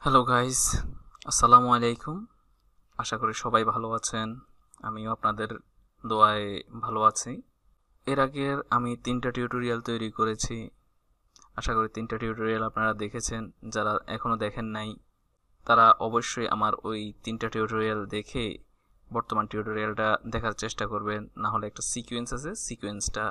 Hello guys, আসসালামু আলাইকুম। আশা করি সবাই ভালো আছেন। আমিও আপনাদের দোয়ায় ভালো আছি। এর আগের আমি 3টা টিউটোরিয়াল তৈরি করেছি। আশা করি 3টা টিউটোরিয়াল আপনারা দেখেছেন। যারা এখনও দেখেন নাই তারা অবশ্যই আমার ওই 3টা টিউটোরিয়াল দেখে বর্তমান টিউটোরিয়ালটা দেখার চেষ্টা করবেন। না হলে একটা সিকোয়েন্স আছে, সিকোয়েন্সটা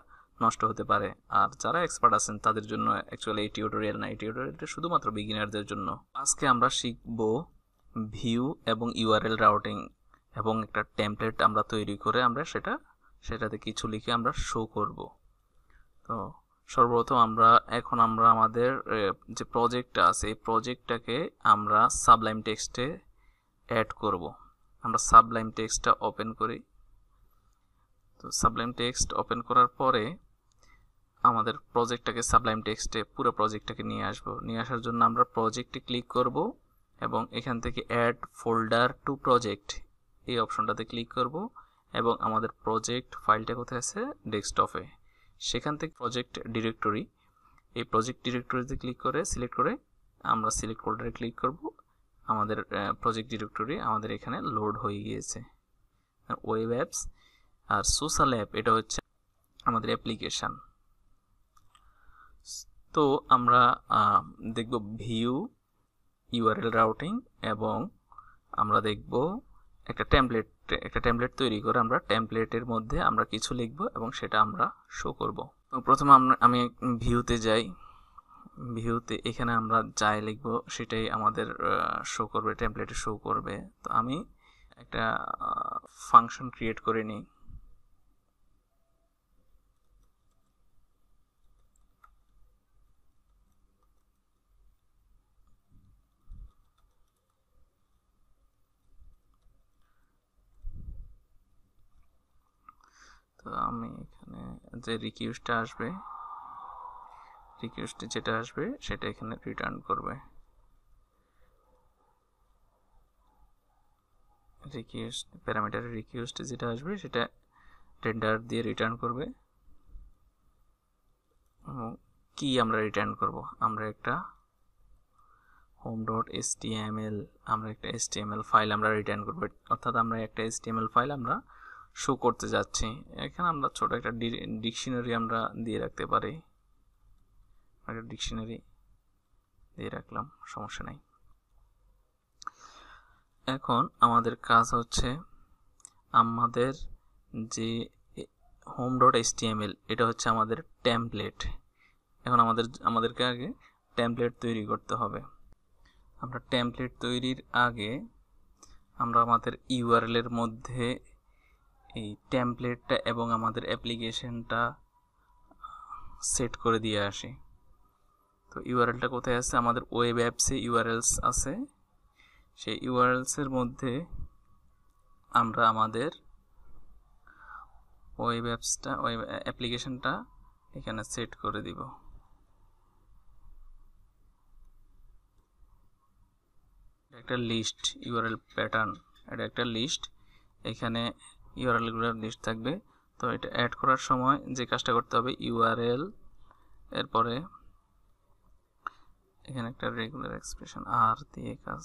নষ্ট হতে পারে। আর যারা এক্সপার্ট আছেন তাদের জন্য অ্যাকচুয়ালি এই টিউটোরিয়াল না, এই টিউটোরিয়ালটা শুধুমাত্র বিগিনারদের জন্য। আজকে আমরা শিখব ভিউ এবং ইউআরএল রাউটিং এবং একটা টেমপ্লেট আমরা তৈরি করে আমরা সেটাতে কিছু লিখে আমরা শো করব। তো সর্বপ্রথম আমরা আমাদের যে প্রজেক্টটা আছে এই প্রজেক্টটাকে আমরা সাবলাইম টেক্সটে অ্যাড করব। আমরা সাবলাইম টেক্সটটা ওপেন করি। তো সাবলাইম টেক্সট ওপেন করার পরে আমাদের প্রজেক্টটাকে সাবলাইম টেক্সটে পুরো প্রজেক্টটাকে নিয়ে আসার জন্য আমরা প্রজেক্টে ক্লিক করব এবং এখান থেকে অ্যাড ফোল্ডার টু প্রজেক্ট এই অপশনটাতে ক্লিক করব এবং আমাদের প্রজেক্ট ফাইলটা কোথায় আছে, ডেস্কটপে। সেখান থেকে প্রজেক্ট ডিরেক্টরি, এই প্রজেক্ট ডিরেক্টরিতে সিলেক্ট করে আমরা সিলেক্ট ফোল্ডারে ক্লিক করব। আমাদের প্রজেক্ট ডিরেক্টরি আমাদের এখানে লোড হয়ে গিয়েছে। ওয়েব অ্যাপস আর সোশ্যাল অ্যাপ এটা হচ্ছে আমাদের অ্যাপ্লিকেশান। তো আমরা দেখব ভিউ, ইউআরএল রাউটিং এবং আমরা দেখব একটা টেমপ্লেট তৈরি করে আমরা টেমপ্লেটের মধ্যে আমরা কিছু লিখব এবং সেটা আমরা শো করব। তো প্রথমে আমি ভিউতে যাই। ভিউতে এখানে আমরা যাই লিখব সেটাই আমাদের শো করবে, টেমপ্লেটে শো করবে। তো আমি একটা ফাংশন ক্রিয়েট করে নিই। তো আমি এখানে যে রিকোয়েস্টটা আসবে, রিকোয়েস্টে যেটা আসবে সেটা এখানে রিটার্ন করবে। রিকোয়েস্ট প্যারামিটারে রিকোয়েস্টে যেটা আসবে সেটা রেন্ডার দিয়ে রিটার্ন করবে। কি আমরা রিটার্ন করব, আমরা একটা home.html আমরা একটা html ফাইল আমরা রিটার্ন করব। অর্থাৎ আমরা একটা html ফাইল আমরা শো করতে যাচ্ছি। এখানে আমরা ছোট একটা ডিকশনারি আমরা দিয়ে রাখতে পারি। একটা ডিকশনারি দিয়ে রাখলাম, সমস্যা নাই। এখন আমাদের কাজ হচ্ছে আমাদের যে home.html এটা হচ্ছে আমাদের টেমপ্লেট। এখন আমাদেরকে আগে টেমপ্লেট তৈরি করতে হবে। আমরা টেমপ্লেট তৈরির আগে আমরা আমাদের ইউআরএল এর মধ্যে এই টেমপ্লেটটা এবং আমাদের অ্যাপ্লিকেশনটা সেট করে দিয়ে আসি। তো ইউআরএলটা কোথায় আছে, আমাদের ওয়েব অ্যাপসে ইউআরএলস আছে। সেই ইউআরএলসের মধ্যে আমরা আমাদের ওয়েব অ্যাপ্লিকেশনটা এখানে সেট করে দিব। একটা লিস্ট, ইউআরএল প্যাটার্ন, এটা একটা লিস্ট। এখানে ইউআরএলগুলোর লিস্ট থাকবে। তো এটা অ্যাড করার সময় যে কাজটা করতে হবে, ইউআরএল এরপরে এখানে একটা রেগুলার এক্সপ্রেশন আর দিয়ে কাজ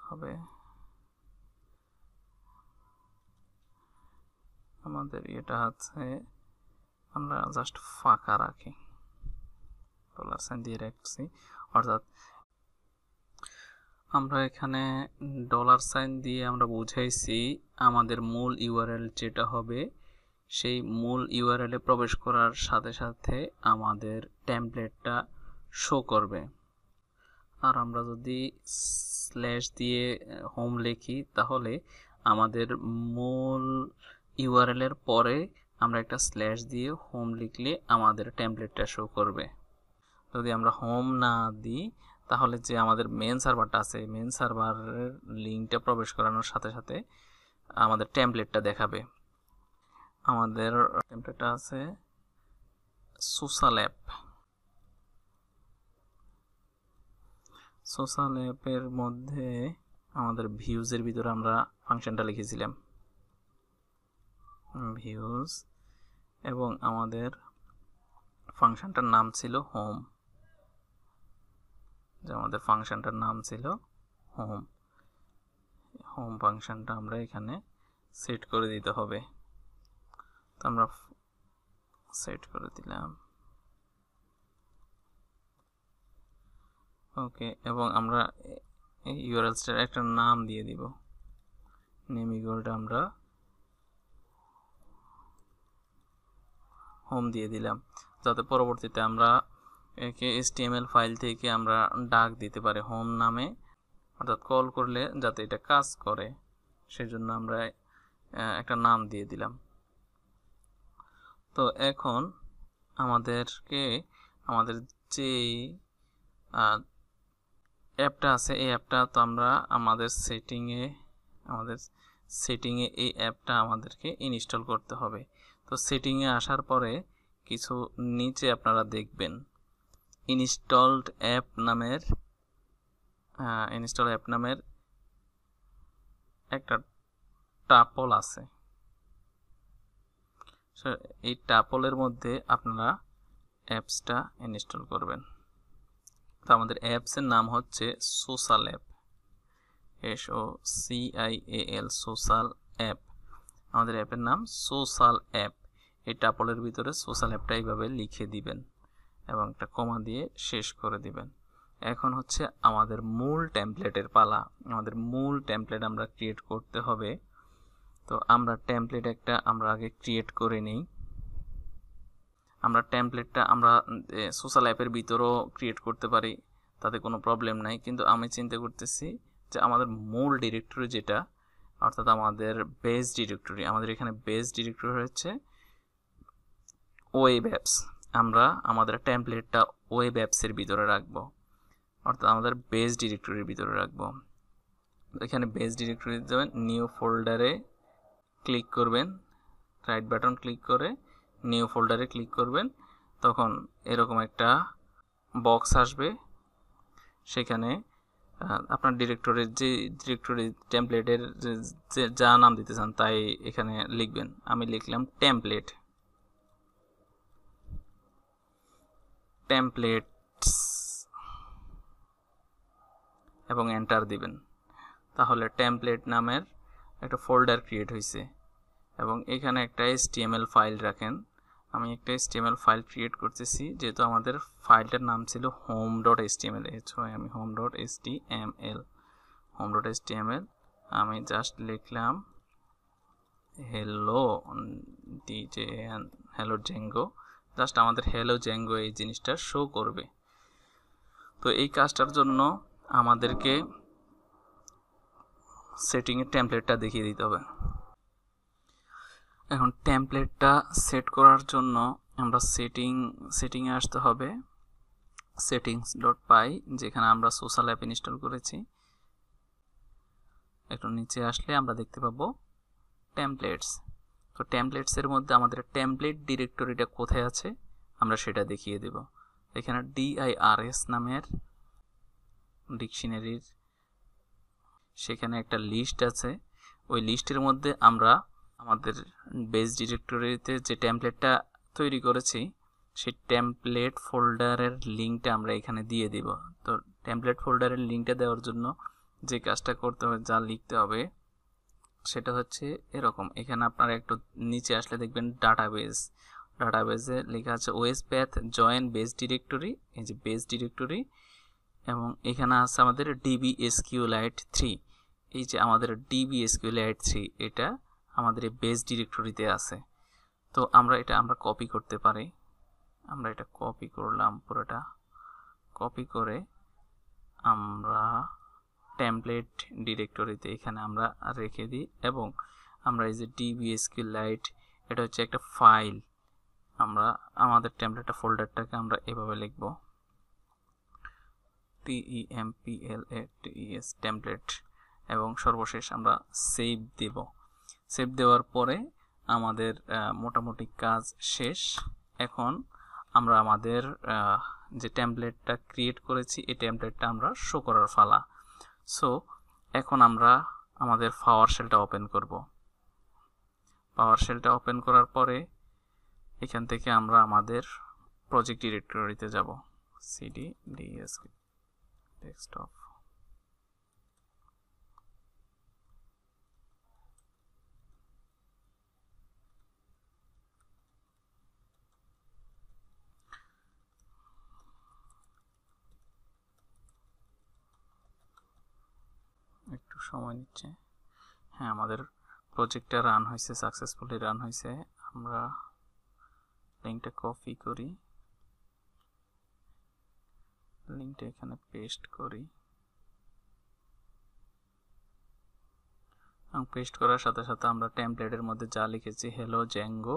হবে। আমাদের এটা হচ্ছে আমরা জাস্ট ফাঁকা রাখি, ডলার সাইন দিয়ে রাখছি। অর্থাৎ আমরা এখানে ডলার সাইন দিয়ে আমরা বুঝাইছি আমাদের মূল ইউআরএল যেটা হবে সেই মূল ইউআরএলে প্রবেশ করার সাথে সাথে আমাদের টেমপ্লেটটা শো করবে। আর আমরা যদি স্ল্যাশ দিয়ে হোম লিখি তাহলে আমাদের মূল ইউআরএল এর পরে আমরা একটা স্ল্যাশ দিয়ে হোম লিখলে আমাদের টেমপ্লেটটা শো করবে। যদি আমরা হোম না দিই তাহলে যে আমাদের মেন সার্ভারটা আছে, মেন সার্ভারের লিঙ্কটা প্রবেশ করানোর সাথে সাথে আমাদের টেমপ্লেটটা দেখাবে। আমাদের টেমপ্লেটটা আছে সোশ্যাল অ্যাপ। সোশ্যাল অ্যাপের মধ্যে আমাদের ভিউজের ভিতরে আমরা ফাংশনটা লিখেছিলাম ভিউজ, এবং আমাদের ফাংশনটার নাম ছিল হোম। যে আমাদের ফাংশনটার নাম ছিল হোম হোম ফাংশনটা আমরা এখানে সেট করে দিতে হবে। তো আমরা সেট করে দিলাম, ওকে। এবং আমরা এই ইউআরএলসটার একটা নাম দিয়ে দিব, নেম ইকুয়ালটা আমরা হোম দিয়ে দিলাম, যাতে পরবর্তীতে আমরা একে HTML ফাইল থেকে আমরা ডাক দিতে পারি হোম নামে, অর্থাৎ কল করলে যাতে এটা কাজ করে সেজন্য আমরা একটা নাম দিয়ে দিলাম। তো এখন আমাদেরকে আমাদের যে অ্যাপটা আছে এই অ্যাপটা তো আমরা আমাদের সেটিংয়ে এই অ্যাপটা আমাদেরকে ইনস্টল করতে হবে। তো সেটিংয়ে আসার পরে কিছু নিচে আপনারা দেখবেন ইনস্টল অ্যাপ নামের একটা টাপল আছে। এই টাপলের মধ্যে আপনারা অ্যাপসটা ইনস্টল করবেন। তো আমাদের অ্যাপসের নাম হচ্ছে social app, SOCIAL social app. আমাদের অ্যাপের নাম সোশ্যাল অ্যাপ। এই টাপলের ভিতরে সোশ্যাল অ্যাপটা এইভাবে লিখে দিবেন এবং একটা কমা দিয়ে শেষ করে দিবেন। এখন হচ্ছে আমাদের মূল টেমপ্লেটের পালা। আমাদের মূল টেমপ্লেট আমরা ক্রিয়েট করতে হবে। তো আমরা টেমপ্লেট আমরা আগে ক্রিয়েট করে নিই। আমরা টেমপ্লেটটা আমরা সোশ্যাল অ্যাপের ভিতরেও ক্রিয়েট করতে পারি, তাতে কোনো প্রবলেম নাই। কিন্তু আমি চিন্তা করতেছি যে আমাদের মূল ডিরেক্টরি যেটা, অর্থাৎ আমাদের বেস ডিরেক্টরি, আমাদের এখানে বেস ডিরেক্টরি হচ্ছে ওয়েব অ্যাপস। আমরা আমাদের টেমপ্লেটটা ওয়েব অ্যাপসের ভিতরে রাখবো, অর্থাৎ আমাদের বেস ডিরেক্টরির ভিতরে রাখবো। এখানে বেস ডিরেক্টরি যাবেন, নিউ ফোল্ডারে ক্লিক করবেন, রাইট বাটন ক্লিক করে নিউ ফোল্ডারে ক্লিক করবেন। তখন এরকম একটা বক্স আসবে, সেখানে আপনার ডিরেক্টরির যে ডিরেক্টরি টেমপ্লেটের যা নাম দিতে চান তাই এখানে লিখবেন। আমি লিখলাম টেমপ্লেটস এবং এন্টার দিবেন। তাহলে টেমপ্লেট নামের একটা ফোল্ডার ক্রিয়েট হয়েছে এবং এখানে একটা HTML ফাইল রাখেন। আমি একটা HTML ফাইল ক্রিয়েট করতেছি, যেহেতু আমাদের ফাইলটার নাম ছিল home.html। আমি home.html আমি জাস্ট লিখলাম হ্যালো জেঙ্গো, জাস্ট আমাদের হ্যালো জেঙ্গো এই জিনিসটা শো করবে। তো এই কাজটার জন্য আমাদেরকে সেটিংয়ের টেমপ্লেটটা দেখিয়ে দিতে হবে। এখন টেমপ্লেটটা সেট করার জন্য আমরা সেটিংয়ে আসতে হবে, settings.py, যেখানে আমরা সোশ্যাল অ্যাপ ইনস্টল করেছি। একটু নিচে আসলে আমরা দেখতে পাবো টেমপ্লেটস। তো টেমপ্লেটসের মধ্যে আমাদের টেমপ্লেট ডিরেক্টরিটা কোথায় আছে আমরা সেটা দেখিয়ে দেব। এখানে DIRS নামের ডিকশনারির সেখানে একটা লিস্ট আছে। ওই লিস্টের মধ্যে আমরা আমাদের বেস ডিরেক্টরিতে যে টেমপ্লেটটা তৈরি করেছি সেই টেমপ্লেট ফোল্ডারের লিঙ্কটা আমরা এখানে দিয়ে দিব। তো টেমপ্লেট ফোল্ডারের লিঙ্কটা দেওয়ার জন্য যে কাজটা করতে হবে, যা লিখতে হবে সেটা হচ্ছে এরকম। এখানে আপনারা একটু নিচে আসলে দেখবেন ডাটাবেজে লেখা আছে OS path join base directory, এই যে বেস ডিরেক্টরি, এবং এখানে আছে আমাদের DB SQLite 3। এই যে আমাদের DB SQLite 3 এটা আমাদের এই বেস ডিরেক্টরিতে আছে। তো আমরা কপি করতে পারি। আমরা এটা কপি করলাম, পুরোটা কপি করে আমরা টেমপ্লেট ডিরেক্টরিতে এখানে আমরা রেখে দিই। এবং আমরা এই যে DB SQLite এটা হচ্ছে একটা ফাইল, আমরা আমাদের টেমপ্লেটটা ফোল্ডারটাকে আমরা এভাবে লিখব TEMPLATES টেমপ্লেট, এবং সর্বশেষ আমরা সেভ দেব। সেভ দেওয়ার পরে আমাদের মোটামুটি কাজ শেষ। এখন আমরা আমাদের যে টেমপ্লেটটা ক্রিয়েট করেছি এই টেমপ্লেটটা আমরা শো করার পালা। সো এখন আমরা আমাদের পাওয়ারশেলটা ওপেন করব। পাওয়ারশেলটা ওপেন করার পরে এখান থেকে আমরা আমাদের প্রজেক্ট ডিরেক্টরিতে যাব, cd ds ডেস্কটপ। সময় নিচ্ছে। হ্যাঁ, আমাদের প্রজেক্টটা রান হয়েছে, সাকসেসফুলি রান হয়েছে। আমরা লিঙ্কটা কপি করি, লিঙ্কটা এখানে পেস্ট করি এবং পেস্ট করার সাথে সাথে আমরা টেমপ্লেটের মধ্যে যা লিখেছি হ্যালো জ্যাঙ্গো,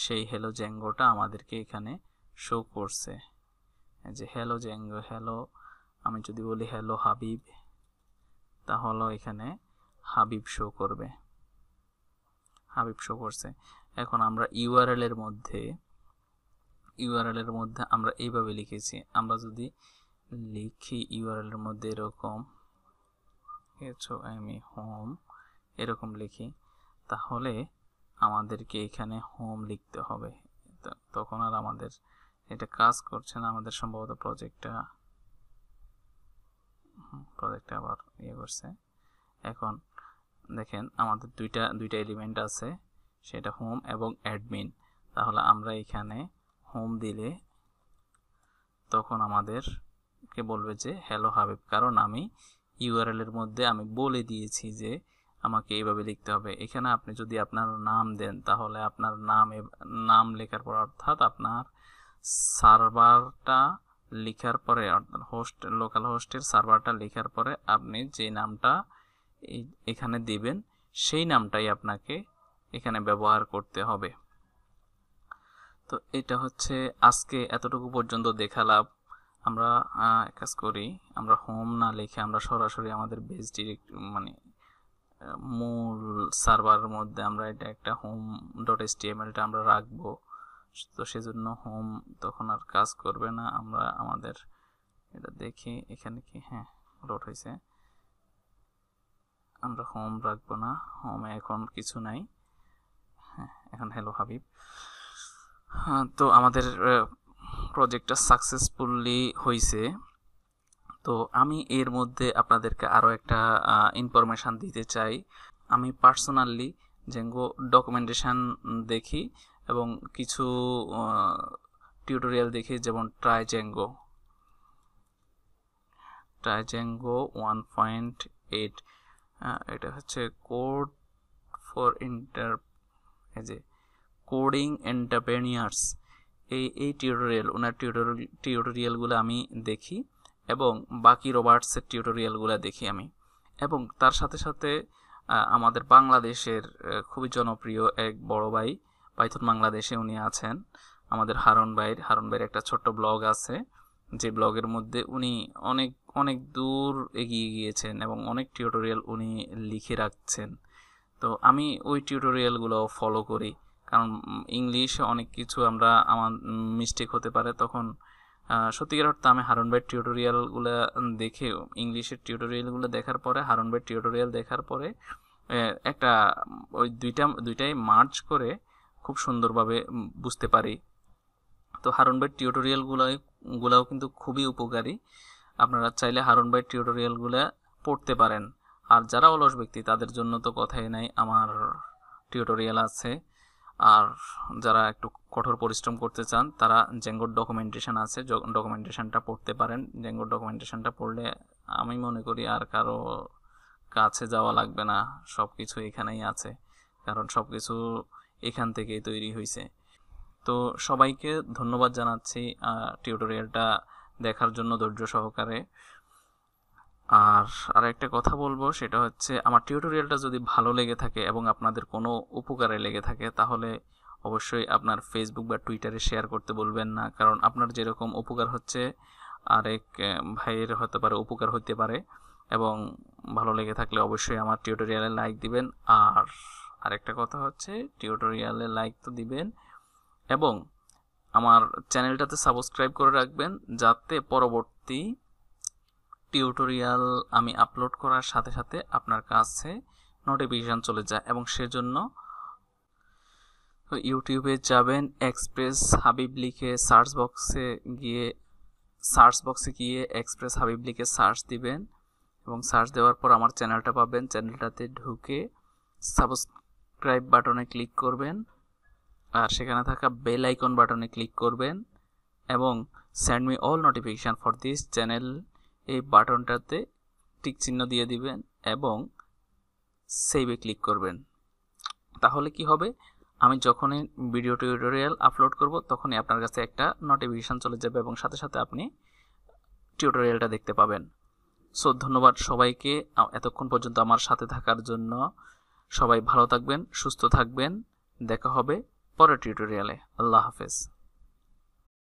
সেই হ্যালো জ্যাঙ্গোটা আমাদেরকে এখানে শো করছে। যে হ্যালো জ্যাঙ্গো, হ্যালো, আমি যদি বলি হ্যালো হাবিব, তাহলে এখানে হাবিব শো করবে, হাবিব শো করছে। এখন আমরা ইউআরএল এর মধ্যে আমরা এইভাবে লিখেছি। আমরা যদি লিখি ইউআরএল এর মধ্যে এরকম হোম এরকম লিখি, তাহলে আমাদেরকে এখানে হোম লিখতে হবে। তখন আর আমাদের এটা কাজ করছে না, আমাদের সম্ভবত প্রজেক্টটা আবার করছে। এখন দেখেন আমাদের দুইটা এলিমেন্ট আছে, সেটা হোম এবং অ্যাডমিন। তাহলে আমরা এখানে হোম দিলে তখন আমাদেরকে বলবে যে হ্যালো হাবিব, কারণ আমি ইউআরএল এর মধ্যে আমি বলে দিয়েছি যে আমাকে এইভাবে লিখতে হবে। এখানে আপনি যদি আপনার নাম দেন, তাহলে আপনার নাম লেখার পর, অর্থাৎ আপনার সার্ভারটা লেখার পরে, অর্থাৎ লোকাল হোস্টের সার্ভারটা লেখার পরে আপনি যে নামটা এখানে দিবেন, সেই নামটাই আপনাকে এখানে ব্যবহার করতে হবে। তো এটা হচ্ছে আজকে এতটুকু পর্যন্ত দেখালাম। আমরা কাজ করি, আমরা হোম না লিখে আমরা সরাসরি আমাদের বেস ডিরেক্ট মূল সার্ভারের মধ্যে আমরা এটা একটা home.html-টা আমরা রাখবো। তো সেজন্য হোম তখন আর কাজ করবে না। আমরা আমাদের এটা দেখি এখানে কি, হ্যাঁ লোড হয়েছে। আমরা হোম রাখবো না, হোমে এখন কিছু নাই। হ্যাঁ, এখন হ্যালো হাবিব। তো আমাদের প্রজেক্টটা সাকসেসফুলি হয়েছে। তো আমি এর মধ্যে আপনাদেরকে আরও একটা ইনফরমেশান দিতে চাই। আমি পার্সোনালি জ্যাঙ্গো ডকুমেন্টেশন দেখি এবং কিছু টিউটোরিয়াল দেখি, যেমন ট্রাই জ্যাঙ্গো 1.8, এটা হচ্ছে কোড ফর কোডিং এন্টারপ্রেনিয়ার্স। এই ওনার টিউটোরিয়ালগুলো আমি দেখি এবং বাকি রবার্টসের টিউটোরিয়ালগুলো দেখি আমি। এবং তার সাথে সাথে আমাদের বাংলাদেশের খুবই জনপ্রিয় এক বড় ভাই পাইথন বাংলাদেশে উনি আছেন, আমাদের হারুন ভাইয়ের একটা ছোট্ট ব্লগ আছে, যে ব্লগের মধ্যে উনি অনেক অনেক দূর এগিয়ে গিয়েছেন এবং অনেক টিউটোরিয়াল উনি লিখে রাখছেন। তো আমি ওই টিউটোরিয়ালগুলো ফলো করি, কারণ ইংলিশে অনেক কিছু আমার মিস্টেক হতে পারে। তখন সত্যিকার অর্থে আমি হারুন ভাইয়ের টিউটোরিয়ালগুলো দেখে, ইংলিশের টিউটোরিয়ালগুলো দেখার পরে, হারুন ভাইয়ের টিউটোরিয়াল দেখার পরে একটা ওই দুইটাই মার্জ করে খুব সুন্দরভাবে বুঝতে পারি। তো হারুন ভাইয়ের টিউটোরিয়ালগুলোও কিন্তু খুবই উপকারী। আপনারা চাইলে হারুন ভাইয়ের টিউটোরিয়ালগুলো পড়তে পারেন। আর যারা অলস ব্যক্তি তাদের জন্য তো কথাই নাই, আমার টিউটোরিয়াল আছে। আর যারা একটু কঠোর পরিশ্রম করতে চান তারা জ্যাঙ্গোর ডকুমেন্টেশন আছে, ডকুমেন্টেশনটা পড়তে পারেন। জ্যাঙ্গোর ডকুমেন্টেশনটা পড়লে আমি মনে করি আর কারো কাছে যাওয়া লাগবে না, সব কিছু এখানেই আছে, কারণ সব কিছু এখান থেকেই তৈরি হয়েছে। তো সবাইকে ধন্যবাদ জানাচ্ছি টিউটোরিয়ালটা দেখার জন্য ধৈর্য সহকারে। আর আরেকটা কথা বলবো, সেটা হচ্ছে আমার টিউটোরিয়ালটা যদি ভালো লেগে থাকে এবং আপনাদের কোনো উপকারে লেগে থাকে, তাহলে অবশ্যই আপনার ফেসবুক বা টুইটারে শেয়ার করতে বলবেন না, কারণ আপনার যেরকম উপকার হচ্ছে আরেক ভাইয়ের হতে পারে উপকার হতে পারে। এবং ভালো লেগে থাকলে অবশ্যই আমার টিউটোরিয়ালে লাইক দিবেন। আর আরেকটা কথা হচ্ছে, টিউটোরিয়ালে লাইক তো দিবেন এবং আমার চ্যানেলটাতে সাবস্ক্রাইব করে রাখবেন, যাতে পরবর্তী টিউটোরিয়াল আমি আপলোড করার সাথে সাথে আপনার কাছে নোটিফিকেশন চলে যায়। এবং সেজন্য ইউটিউবে যাবেন, এক্সপ্রেস হাবিব লিখে সার্চ বক্সে গিয়ে এক্সপ্রেস হাবিব লিখে সার্চ দিবেন এবং সার্চ দেওয়ার পর আমার চ্যানেলটা পাবেন। চ্যানেলটাতে ঢুকে সাবস্ক্রাইব বাটনে ক্লিক করবেন আর সেখানে থাকা বেল আইকন বাটনে ক্লিক করবেন এবং send me all notification for this channel, এই বাটনটাতে টিক চিহ্ন দিয়ে দিবেন এবং সেভে ক্লিক করবেন। তাহলে কি হবে, আমি যখনই ভিডিও টিউটোরিয়াল আপলোড করব তখনই আপনার কাছে একটা নোটিফিকেশান চলে যাবে এবং সাথে সাথে আপনি টিউটোরিয়ালটা দেখতে পাবেন। সো ধন্যবাদ সবাইকে এতক্ষণ পর্যন্ত আমার সাথে থাকার জন্য। সবাই ভালো থাকবেন, সুস্থ থাকবেন। দেখা হবে পরের টিউটোরিয়ালে। আল্লাহ হাফেজ।